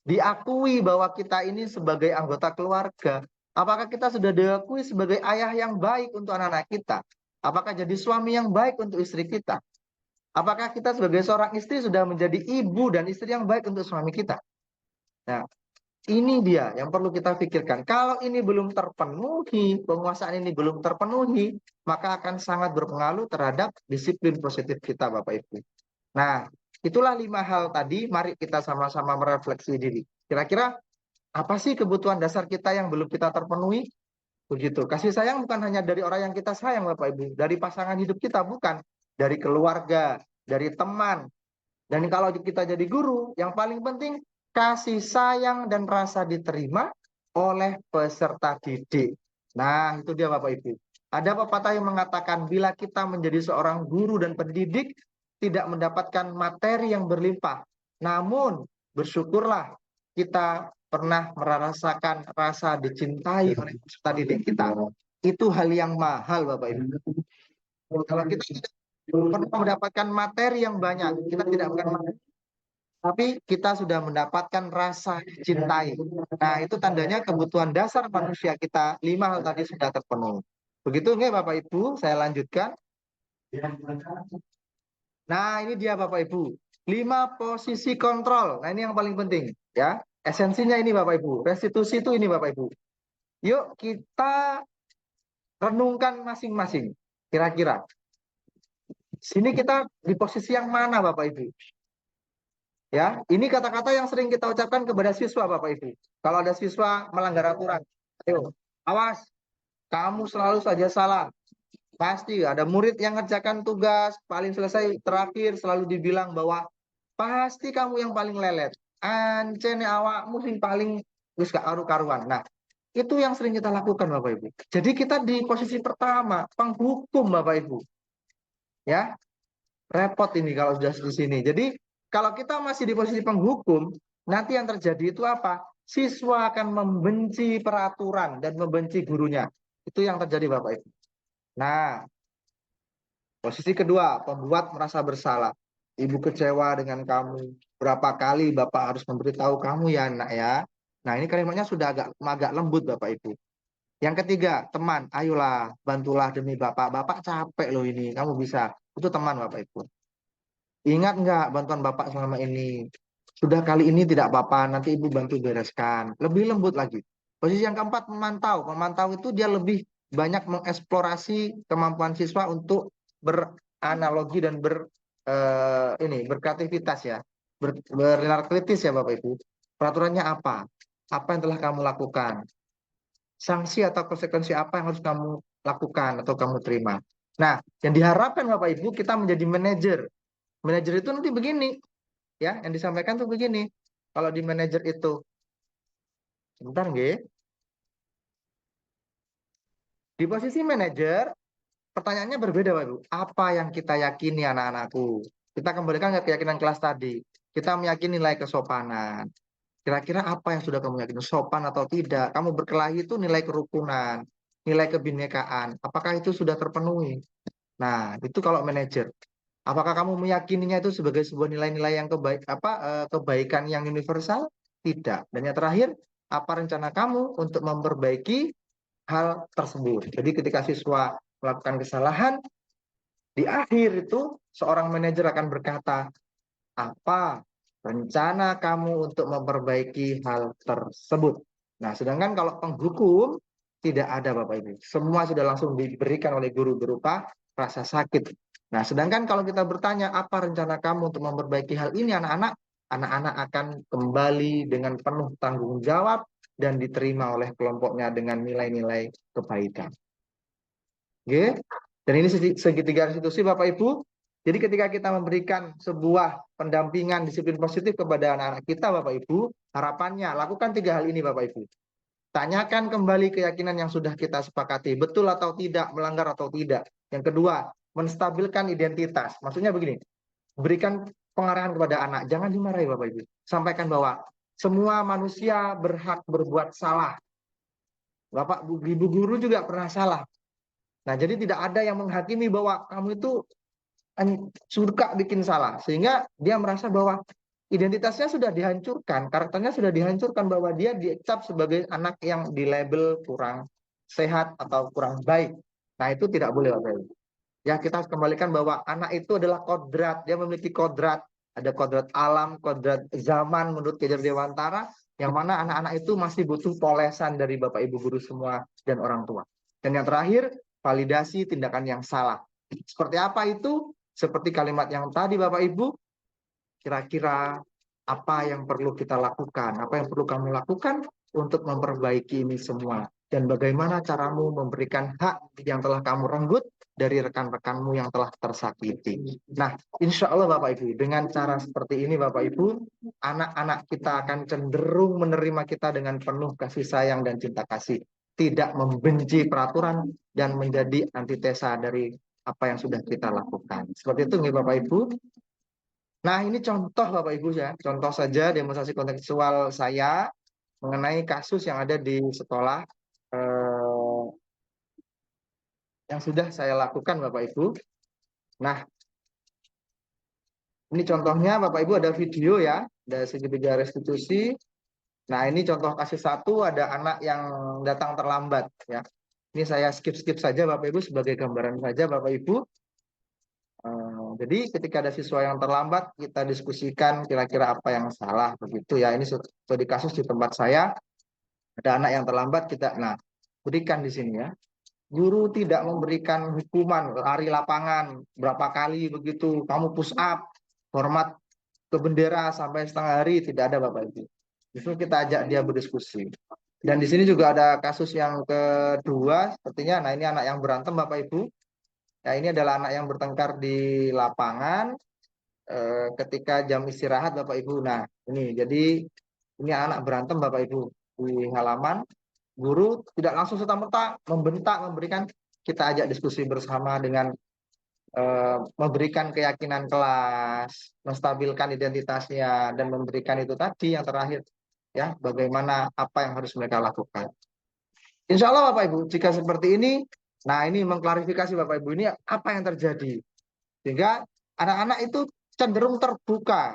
diakui bahwa kita ini sebagai anggota keluarga? Apakah kita sudah diakui sebagai ayah yang baik untuk anak-anak kita? Apakah jadi suami yang baik untuk istri kita? Apakah kita sebagai seorang istri sudah menjadi ibu dan istri yang baik untuk suami kita? Nah, ini dia yang perlu kita pikirkan. Kalau ini belum terpenuhi, penguasaan ini belum terpenuhi, maka akan sangat berpengaruh terhadap disiplin positif kita, Bapak Ibu. Nah, itulah 5 hal tadi. Mari kita sama-sama merefleksi diri. Kira-kira apa sih kebutuhan dasar kita yang belum kita terpenuhi? Begitu. Kasih sayang bukan hanya dari orang yang kita sayang, Bapak Ibu. Dari pasangan hidup kita, bukan. Dari keluarga, dari teman. Dan kalau kita jadi guru, yang paling penting kasih sayang dan rasa diterima oleh peserta didik. Nah, itu dia Bapak Ibu. Ada pepatah yang mengatakan bila kita menjadi seorang guru dan pendidik tidak mendapatkan materi yang berlimpah, namun bersyukurlah kita pernah merasakan rasa dicintai oleh peserta didik kita. Itu hal yang mahal, Bapak Ibu. Kalau kita tidak pernah mendapatkan materi yang banyak, kita tidak akan materi, tapi kita sudah mendapatkan rasa dicintai. Nah, itu tandanya kebutuhan dasar manusia kita 5 hal tadi sudah terpenuhi. Begitu nggak Bapak Ibu? Saya lanjutkan. Nah, ini dia Bapak Ibu. 5 posisi kontrol. Nah, ini yang paling penting ya. Esensinya ini Bapak Ibu. Restitusi itu ini Bapak Ibu. Yuk kita renungkan masing-masing. Kira-kira sini kita di posisi yang mana Bapak Ibu? Ya, ini kata-kata yang sering kita ucapkan kepada siswa Bapak Ibu. Kalau ada siswa melanggar aturan, ayo, awas, kamu selalu saja salah. Pasti ada murid yang ngerjakan tugas, paling selesai terakhir selalu dibilang bahwa pasti kamu yang paling lelet. Ancene awakmu sing paling wis gak karu-karuan. Nah, itu yang sering kita lakukan Bapak Ibu. Jadi kita di posisi pertama, penghukum Bapak Ibu. Ya, repot ini kalau sudah di sini. Jadi kalau kita masih di posisi penghukum, nanti yang terjadi itu apa? Siswa akan membenci peraturan dan membenci gurunya. Itu yang terjadi Bapak Ibu. Nah, posisi kedua, pembuat merasa bersalah. Ibu kecewa dengan kamu. Berapa kali Bapak harus memberitahu kamu ya, Nak ya. Nah, ini kalimatnya sudah agak lembut Bapak Ibu. Yang ketiga, teman. Ayolah, bantulah demi Bapak. Bapak capek loh ini. Kamu bisa. Itu teman Bapak Ibu. Ingat nggak bantuan Bapak selama ini? Sudah kali ini tidak apa-apa, nanti Ibu bantu bereskan. Lebih lembut lagi. Posisi yang keempat, memantau. Memantau itu dia lebih banyak mengeksplorasi kemampuan siswa untuk beranalogi dan berkreativitas ya. Bernalar kritis ya Bapak Ibu. Peraturannya apa? Apa yang telah kamu lakukan? Sanksi atau konsekuensi apa yang harus kamu lakukan atau kamu terima? Nah, yang diharapkan Bapak Ibu kita menjadi manajer. Manajer itu nanti begini, ya, yang disampaikan tuh begini. Kalau di manajer itu, sebentar nggih. Di posisi manajer, pertanyaannya berbeda, Pak Ibu. Apa yang kita yakini anak-anakku? Kita kembalikan ke keyakinan kelas tadi. Kita meyakini nilai kesopanan. Kira-kira apa yang sudah kamu yakini? Sopan atau tidak? Kamu berkelahi itu nilai kerukunan, nilai kebinekaan. Apakah itu sudah terpenuhi? Nah, itu kalau manajer. Apakah kamu meyakininya itu sebagai sebuah nilai-nilai yang kebaikan yang universal? Tidak. Dan yang terakhir, apa rencana kamu untuk memperbaiki hal tersebut? Jadi ketika siswa melakukan kesalahan, di akhir itu seorang manajer akan berkata, apa rencana kamu untuk memperbaiki hal tersebut? Nah, sedangkan kalau penghukum tidak ada Bapak Ibu. Semua sudah langsung diberikan oleh guru berupa rasa sakit. Nah, sedangkan kalau kita bertanya apa rencana kamu untuk memperbaiki hal ini anak-anak, anak-anak akan kembali dengan penuh tanggung jawab dan diterima oleh kelompoknya dengan nilai-nilai kebaikan. Oke? Dan ini segitiga restitusi Bapak Ibu. Jadi ketika kita memberikan sebuah pendampingan disiplin positif kepada anak-anak kita Bapak Ibu, harapannya lakukan 3 hal ini Bapak Ibu. Tanyakan kembali keyakinan yang sudah kita sepakati, betul atau tidak, melanggar atau tidak. Yang kedua, menstabilkan identitas. Maksudnya begini, berikan pengarahan kepada anak, jangan dimarahi Bapak Ibu. Sampaikan bahwa semua manusia berhak berbuat salah. Bapak Ibu guru juga pernah salah. Nah, jadi tidak ada yang menghakimi bahwa kamu itu suka bikin salah. Sehingga dia merasa bahwa identitasnya sudah dihancurkan, karakternya sudah dihancurkan, bahwa dia dicap sebagai anak yang dilabel kurang sehat atau kurang baik. Nah, itu tidak boleh Bapak Ibu. Ya, kita harus kembalikan bahwa anak itu adalah kodrat, dia memiliki kodrat. Ada kodrat alam, kodrat zaman menurut Kejar Dewantara, yang mana anak-anak itu masih butuh polesan dari Bapak Ibu guru semua dan orang tua. Dan yang terakhir, validasi tindakan yang salah. Seperti apa itu? Seperti kalimat yang tadi Bapak Ibu, kira-kira apa yang perlu kita lakukan? Apa yang perlu kamu lakukan untuk memperbaiki ini semua? Dan bagaimana caramu memberikan hak yang telah kamu renggut dari rekan-rekanmu yang telah tersakiti. Nah, insya Allah Bapak Ibu, dengan cara seperti ini Bapak Ibu, anak-anak kita akan cenderung menerima kita dengan penuh kasih sayang dan cinta kasih. tidak membenci peraturan dan menjadi antitesa dari apa yang sudah kita lakukan. Seperti itu nih Bapak Ibu. Nah, ini contoh Bapak Ibu ya, contoh saja demonstrasi kontekstual saya mengenai kasus yang ada di sekolah yang sudah saya lakukan Bapak Ibu. Nah, ini contohnya Bapak Ibu ada video ya, dari segitiga restitusi. Nah, ini contoh kasus satu, ada anak yang datang terlambat ya. Ini saya skip saja Bapak Ibu sebagai gambaran saja Bapak Ibu. Jadi ketika ada siswa yang terlambat, kita diskusikan kira-kira apa yang salah begitu ya. Ini studi kasus di tempat saya, ada anak yang terlambat, nah berikan di sini ya. Guru tidak memberikan hukuman lari lapangan berapa kali begitu, kamu push up, hormat ke bendera sampai setengah hari, tidak ada Bapak Ibu. Justru kita ajak dia berdiskusi. Dan di sini juga ada kasus yang kedua, sepertinya, nah ini anak yang berantem Bapak Ibu. Ya, ini adalah anak yang bertengkar di lapangan ketika jam istirahat Bapak Ibu. Nah, ini anak berantem Bapak Ibu di halaman. Guru tidak langsung serta-merta membentak, memberikan, kita ajak diskusi bersama dengan memberikan keyakinan kelas, menstabilkan identitasnya, dan memberikan itu tadi yang terakhir ya, bagaimana apa yang harus mereka lakukan. Insya Allah Bapak Ibu, jika seperti ini, nah ini mengklarifikasi Bapak Ibu, ini apa yang terjadi. Sehingga anak-anak itu cenderung terbuka,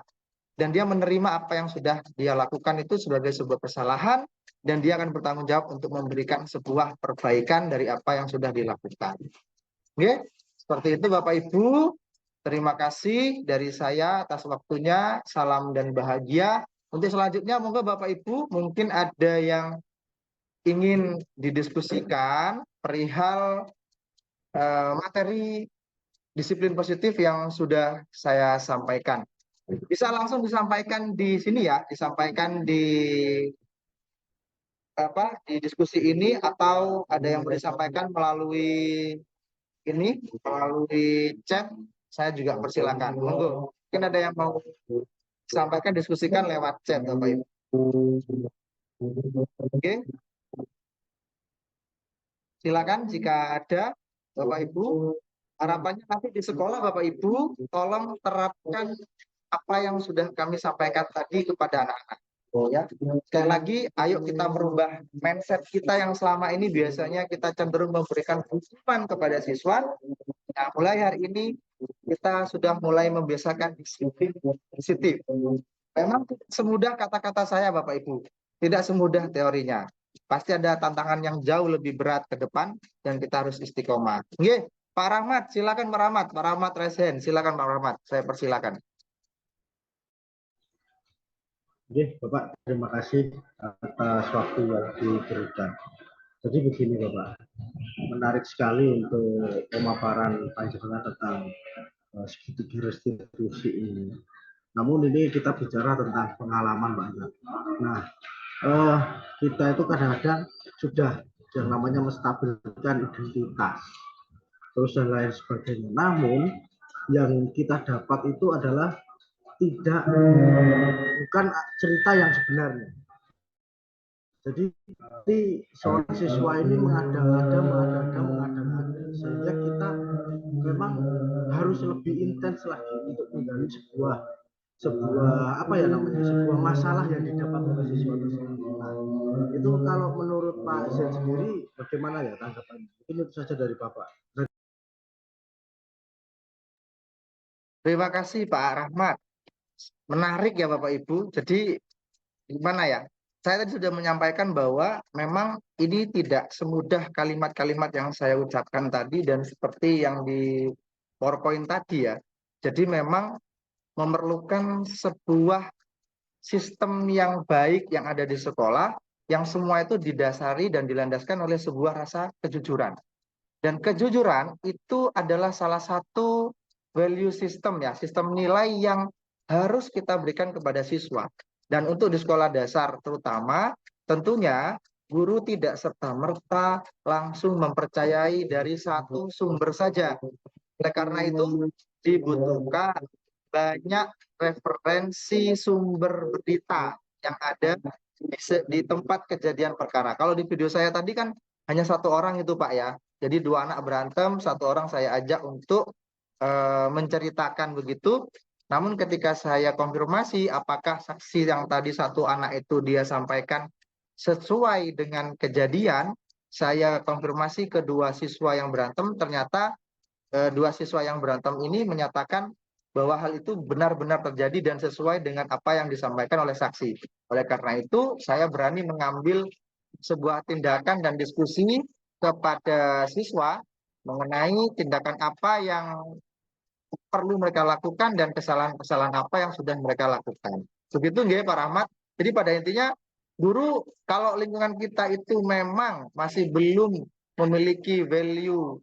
dan dia menerima apa yang sudah dia lakukan itu sebagai sebuah kesalahan, dan dia akan bertanggung jawab untuk memberikan sebuah perbaikan dari apa yang sudah dilakukan. Oke, seperti itu Bapak Ibu. Terima kasih dari saya atas waktunya. Salam dan bahagia. Untuk selanjutnya, monggo Bapak Ibu, mungkin ada yang ingin didiskusikan perihal materi disiplin positif yang sudah saya sampaikan. Bisa langsung disampaikan di sini ya, disampaikan di diskusi ini, atau ada yang mau disampaikan melalui chat, saya juga persilakan. Monggo. Mungkin ada yang mau disampaikan, diskusikan lewat chat Bapak Ibu. Oke. Silakan jika ada Bapak Ibu. Harapannya nanti di sekolah Bapak Ibu tolong terapkan apa yang sudah kami sampaikan tadi kepada anak-anak. Ya, sekali lagi, ayo kita merubah mindset kita yang selama ini biasanya kita cenderung memberikan hukuman kepada siswa. Nah, mulai hari ini kita sudah mulai membiasakan disiplin positif. Memang tidak semudah kata-kata saya Bapak Ibu, tidak semudah teorinya. Pasti ada tantangan yang jauh lebih berat ke depan dan kita harus istiqomah. Oke, Pak Rahmat, silakan Pak Rahmat Resen, silakan Pak Rahmat, saya persilakan. Oke, Bapak, terima kasih atas waktu yang diberikan. Jadi begini Bapak, menarik sekali untuk pemaparan panjenengan tentang segitiga restitusi ini. Namun ini kita bicara tentang pengalaman banyak. Nah, kita itu kadang-kadang sudah yang namanya menstabilkan identitas, terus dan lain sebagainya. Namun yang kita dapat itu adalah bukan cerita yang sebenarnya. Jadi seorang siswa ini mengada-ngada, sehingga kita memang harus lebih intens lagi untuk menggali sebuah sebuah masalah yang didapat oleh siswa tersebut. Nah, itu kalau menurut Pak Zen sendiri bagaimana ya tanggapannya? Mungkin itu saja dari Bapak. Terima kasih Pak Rahmat. Menarik ya Bapak Ibu. Jadi gimana ya? Saya tadi sudah menyampaikan bahwa memang ini tidak semudah kalimat-kalimat yang saya ucapkan tadi dan seperti yang di PowerPoint tadi ya. Jadi memang memerlukan sebuah sistem yang baik yang ada di sekolah, yang semua itu didasari dan dilandaskan oleh sebuah rasa kejujuran. Dan kejujuran itu adalah salah satu value system ya, sistem nilai yang harus kita berikan kepada siswa. Dan untuk di sekolah dasar terutama, tentunya guru tidak serta-merta langsung mempercayai dari satu sumber saja. Oleh karena itu dibutuhkan banyak referensi sumber berita yang ada di tempat kejadian perkara. Kalau di video saya tadi kan hanya satu orang itu Pak ya. Jadi dua anak berantem, satu orang saya ajak untuk menceritakan begitu. Namun ketika saya konfirmasi apakah saksi yang tadi satu anak itu dia sampaikan sesuai dengan kejadian, saya konfirmasi ke dua siswa yang berantem, ternyata dua siswa yang berantem ini menyatakan bahwa hal itu benar-benar terjadi dan sesuai dengan apa yang disampaikan oleh saksi. Oleh karena itu, saya berani mengambil sebuah tindakan dan diskusi kepada siswa mengenai tindakan apa yang perlu mereka lakukan dan kesalahan-kesalahan apa yang sudah mereka lakukan. Begitu nggih Pak Rahmat. Jadi pada intinya guru kalau lingkungan kita itu memang masih belum memiliki value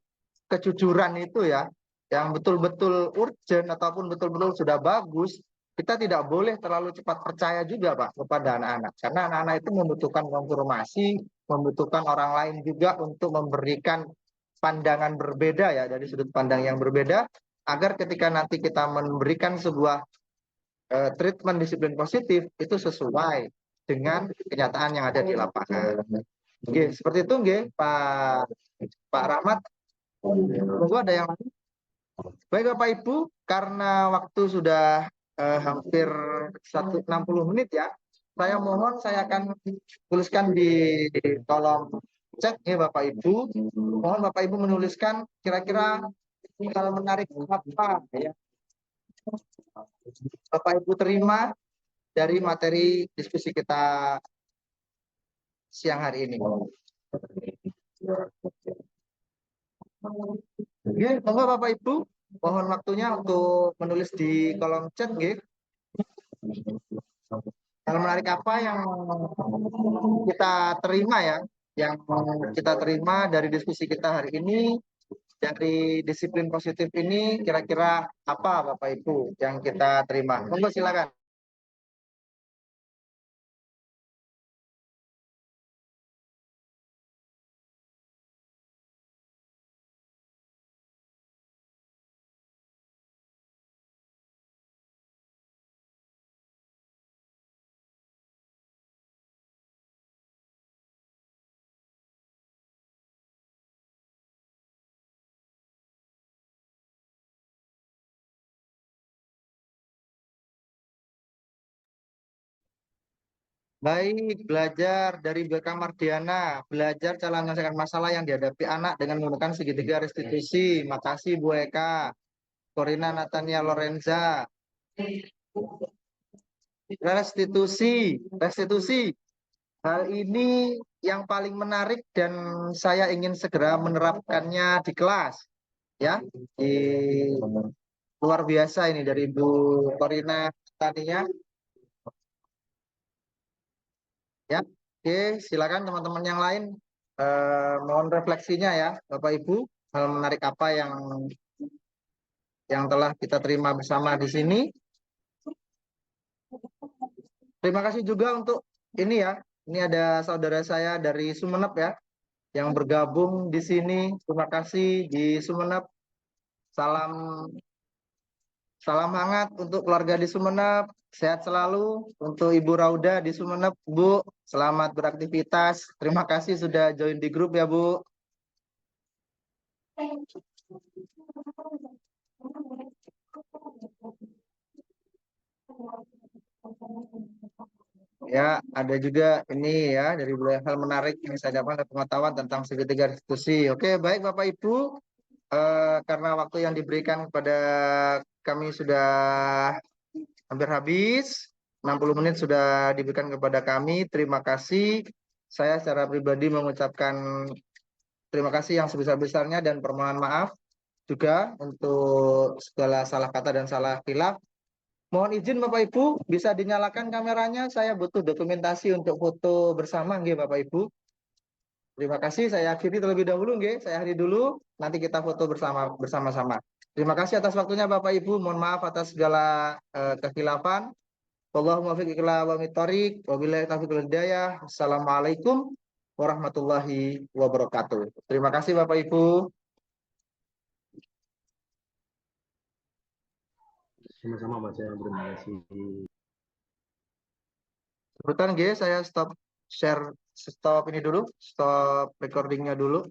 kejujuran itu ya, yang betul-betul urgent ataupun betul-betul sudah bagus, kita tidak boleh terlalu cepat percaya juga Pak kepada anak-anak. Karena anak-anak itu membutuhkan konfirmasi, membutuhkan orang lain juga untuk memberikan pandangan berbeda ya, dari sudut pandang yang berbeda, agar ketika nanti kita memberikan sebuah treatment disiplin positif itu sesuai dengan kenyataan yang ada di lapangan. Oke, seperti itu nggih Pak Rahmat. Monggo ada yang lain. Baik Bapak Ibu, karena waktu sudah hampir 60 menit ya, saya mohon saya akan tuliskan di kolom chat ya Bapak Ibu. Mohon Bapak Ibu menuliskan kira-kira hal menarik apa ya Bapak Ibu terima dari materi diskusi kita siang hari ini. Oke, monggo Bapak Ibu, mohon waktunya untuk menulis di kolom chat, nggih. Hal menarik apa yang kita terima ya, yang kita terima dari diskusi kita hari ini, dari disiplin positif ini, kira-kira apa Bapak Ibu yang kita terima? Monggo silakan. Baik, belajar dari BK Mardiana, belajar cara menyelesaikan masalah yang dihadapi anak dengan menggunakan segitiga restitusi. Makasih Bu Eka, Corina Natania Lorenza. Restitusi, restitusi. Hal ini yang paling menarik dan saya ingin segera menerapkannya di kelas. Ya, di luar biasa ini dari Bu Corina Natania. Ya, oke, silakan teman-teman yang lain mohon refleksinya ya, Bapak Ibu, hal menarik apa yang telah kita terima bersama di sini. Terima kasih juga untuk ini ya, ini ada saudara saya dari Sumeneb ya, yang bergabung di sini. Terima kasih di Sumeneb. Salam salam hangat untuk keluarga di Sumeneb. Sehat selalu untuk Ibu Rauda di Sumeneb, Bu. Selamat beraktivitas. Terima kasih sudah join di grup ya, Bu. Ya, ada juga ini ya dari hal menarik yang saya dapat pengetahuan tentang segitiga restitusi. Oke, baik Bapak Ibu, karena waktu yang diberikan kepada kami sudah hampir habis, 60 menit sudah diberikan kepada kami. Terima kasih. Saya secara pribadi mengucapkan terima kasih yang sebesar-besarnya dan permohonan maaf juga untuk segala salah kata dan salah khilaf. Mohon izin Bapak Ibu, bisa dinyalakan kameranya. Saya butuh dokumentasi untuk foto bersama, nggih Bapak Ibu. Terima kasih. Saya akhiri terlebih dahulu, nggih. Saya akhiri dulu. Nanti kita foto bersama-sama. Terima kasih atas waktunya Bapak Ibu. Mohon maaf atas segala kekhilafan. Wallahumma fiq ila wa mithoriq. Wabillahi taufiq wal hidayah. Assalamualaikum warahmatullahi wabarakatuh. Terima kasih Bapak Ibu. Sama-sama Mas, saya terima kasih. Sebentar, nggih, saya stop share stop ini dulu, stop recordingnya dulu.